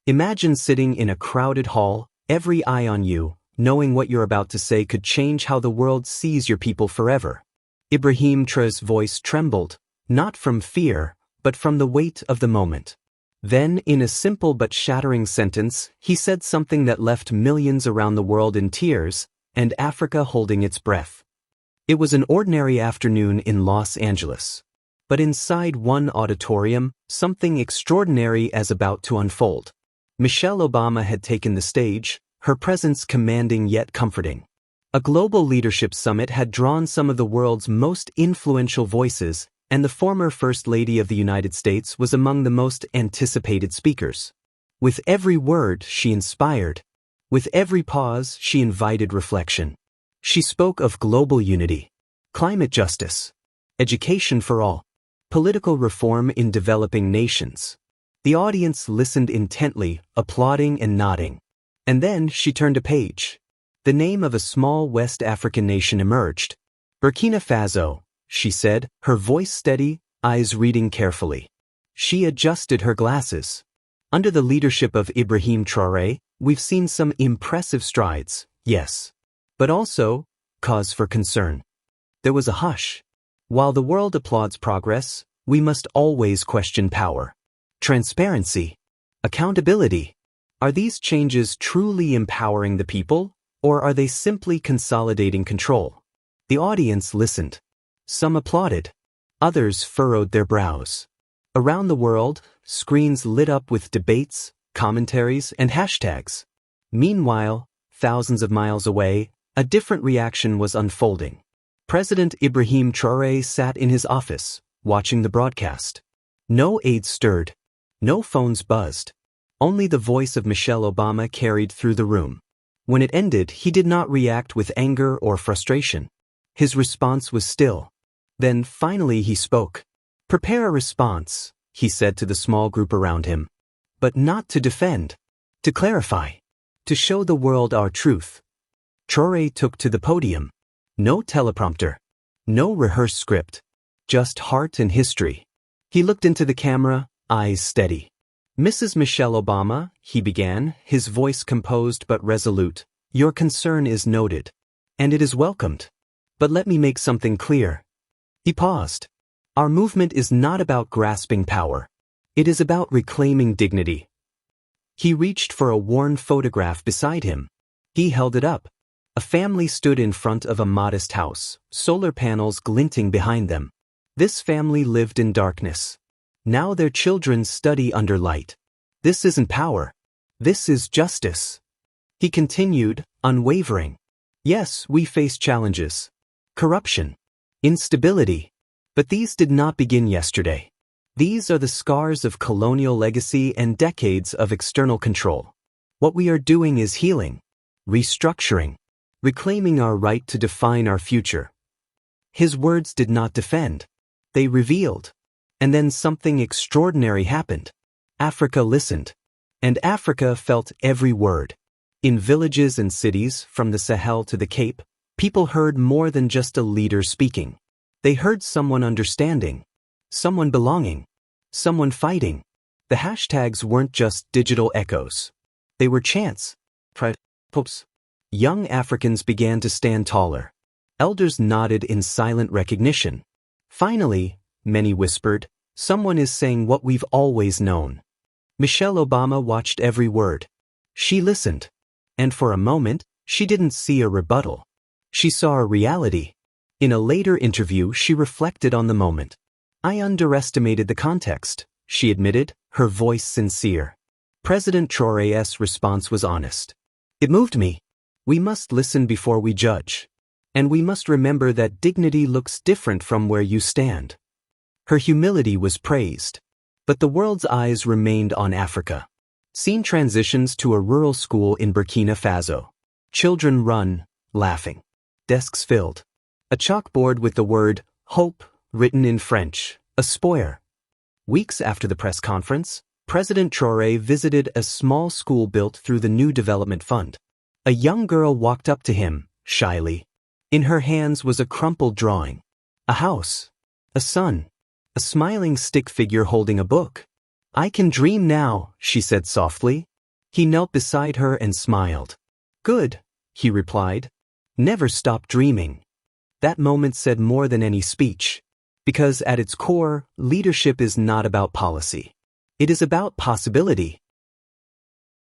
Imagine sitting in a crowded hall, every eye on you, knowing what you're about to say could change how the world sees your people forever. Ibrahim Traoré's voice trembled, not from fear, but from the weight of the moment. Then, in a simple but shattering sentence, he said something that left millions around the world in tears, and Africa holding its breath. It was an ordinary afternoon in Los Angeles. But inside one auditorium, something extraordinary is about to unfold. Michelle Obama had taken the stage, her presence commanding yet comforting. A global leadership summit had drawn some of the world's most influential voices, and the former First Lady of the United States was among the most anticipated speakers. With every word, she inspired. With every pause, she invited reflection. She spoke of global unity, climate justice, education for all, political reform in developing nations. The audience listened intently, applauding and nodding. And then she turned a page. The name of a small West African nation emerged. Burkina Faso, she said, her voice steady, eyes reading carefully. She adjusted her glasses. Under the leadership of Ibrahim Traoré, we've seen some impressive strides, yes. But also, cause for concern. There was a hush. While the world applauds progress, we must always question power. Transparency. Accountability. Are these changes truly empowering the people, or are they simply consolidating control? The audience listened. Some applauded. Others furrowed their brows. Around the world, screens lit up with debates, commentaries, and hashtags. Meanwhile, thousands of miles away, a different reaction was unfolding. President Ibrahim Traoré sat in his office, watching the broadcast. No aides stirred. No phones buzzed. Only the voice of Michelle Obama carried through the room. When it ended, he did not react with anger or frustration. His response was still. Then, finally, he spoke. "Prepare a response," he said to the small group around him. "But not to defend. To clarify. To show the world our truth." Traoré took to the podium. No teleprompter. No rehearsed script. Just heart and history. He looked into the camera, eyes steady. "Mrs. Michelle Obama," he began, his voice composed but resolute, "your concern is noted. And it is welcomed. But let me make something clear." He paused. "Our movement is not about grasping power. It is about reclaiming dignity." He reached for a worn photograph beside him. He held it up. A family stood in front of a modest house, solar panels glinting behind them. This family lived in darkness. Now their children study under light. This isn't power. This is justice. He continued, unwavering. Yes, we face challenges. Corruption. Instability. But these did not begin yesterday. These are the scars of colonial legacy and decades of external control. What we are doing is healing, restructuring, reclaiming our right to define our future. His words did not defend. They revealed. And then something extraordinary happened. Africa listened. And Africa felt every word. In villages and cities, from the Sahel to the Cape, people heard more than just a leader speaking. They heard someone understanding. Someone belonging. Someone fighting. The hashtags weren't just digital echoes. They were chants. Popes. Young Africans began to stand taller. Elders nodded in silent recognition. Finally, many whispered, someone is saying what we've always known. Michelle Obama watched every word. She listened. And for a moment, she didn't see a rebuttal. She saw a reality. In a later interview, she reflected on the moment. "I underestimated the context," she admitted, her voice sincere. President Traoré's response was honest. "It moved me. We must listen before we judge. And we must remember that dignity looks different from where you stand." Her humility was praised. But the world's eyes remained on Africa. Scene transitions to a rural school in Burkina Faso. Children run, laughing. Desks filled. A chalkboard with the word, hope, written in French, espoir. Weeks after the press conference, President Traoré visited a small school built through the New Development Fund. A young girl walked up to him, shyly. In her hands was a crumpled drawing. A house. A sun. A smiling stick figure holding a book. "I can dream now," she said softly, He knelt beside her and smiled. Good, he replied. Never stop dreaming. That moment said more than any speech. Because at its core, leadership is not about policy. It is about possibility.